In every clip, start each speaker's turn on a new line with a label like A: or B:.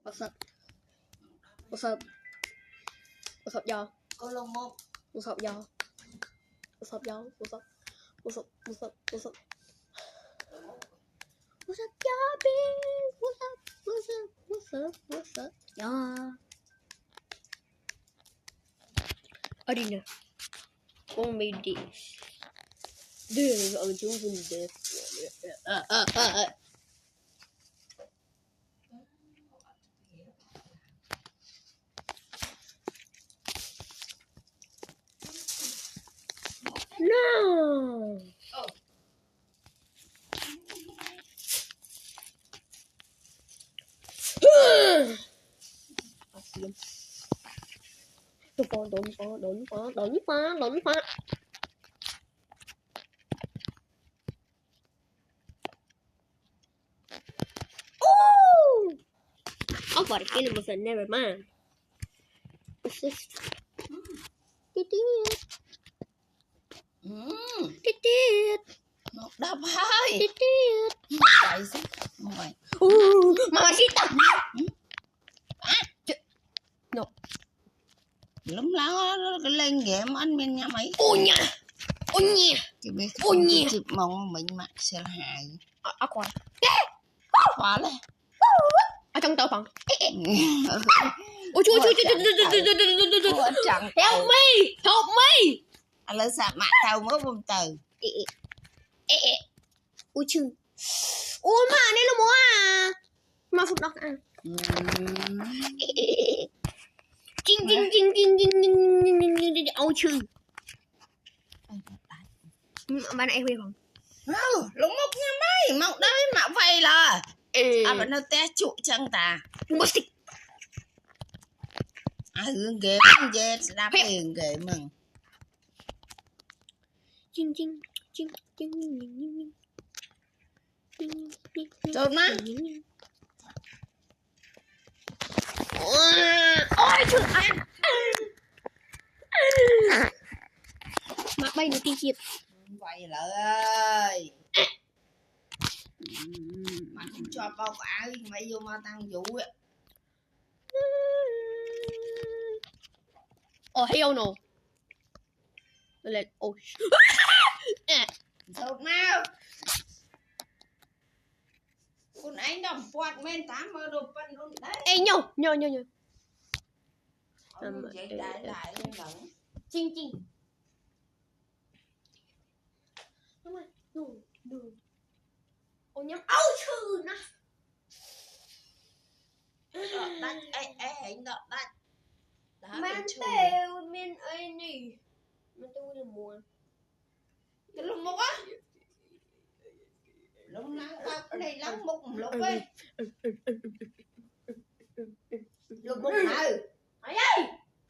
A: What's up? What's up? What's up, y'all?
B: What's
A: up, y'all? What's up, y'all? What's up? What's up? What's up? What's up? What's up, y'all, bitch? What's up? What's up? What's up? What's up, y'all? Arena. On me this. This I'm doing this. No.
B: Oh.
A: I see him. Don't fall. Oh! I thought to kill him, but never mind. Assist. It did. It did.
B: Một đập hai.
A: It did.
B: Chạy xuống. Mày.
A: Mamacita. No.
B: Lắm lắm lên game anh bên nhà mày.
A: Ôi nha.
B: Chị biết chụp mong mình mặc sẽ hại.
A: Khoan.
B: Khóa lên.
A: Ở trong tàu phòng. Ôi chú. Help me.
B: Anh lấy sạp mặt tao mới bông từ.
A: Ôi chứ. Ôi mà đây là mua à. Mà phục đọc à. Chinh. Ôi chứ. Bạn này về phòng.
B: Lúc mốc nha mày. Mọc đấy mà vay là. Bạn nó té trụ chân ta.
A: Bố xích.
B: Hướng ghế dê đáp hướng ghế mừng.
A: Chinh.
B: Trốn má.
A: Ôi trời ơi. Mặt bay nó tiên kiệp.
B: Vậy lợi ơi. Mà không cho bao áo mày vô mà tăng vũ ấy.
A: Oh hell no. Let oh.
B: Sốt nào. Con anh đồng quạt men tám mơ đồ phân luôn đấy.
A: Ê nhô.
B: Ông chạy đại lên lẫn.
A: Chinh. Đúng rồi. No. Ô nhắm. Ôi chừ nè.
B: Đánh hãy đọt đánh.
A: Man tèo men ấy nì. Man tèo là mùa.
B: Cái lúc mốc á. Lúc nắng tao cái này lắng mốc lúc ấy. Lúc mốc nào.
A: Ấy ơi.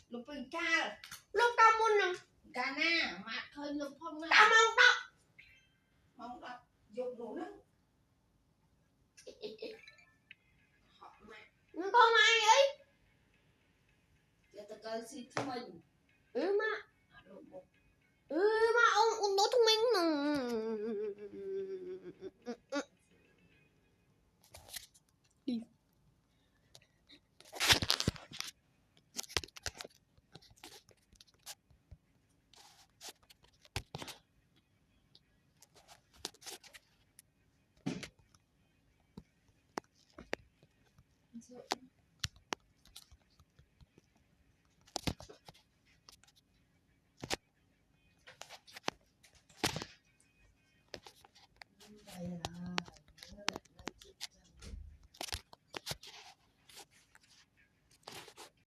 B: Lúc bên ca.
A: Lúc tao muốn nè.
B: Ca na. Mặt hơi lúc không nè.
A: Tao mong đó.
B: Mong đó. Dục đủ lắm.
A: Nó con ai vậy?
B: Giờ tao coi xin thông minh.
A: Mà ông nói thông minh mà. Đi.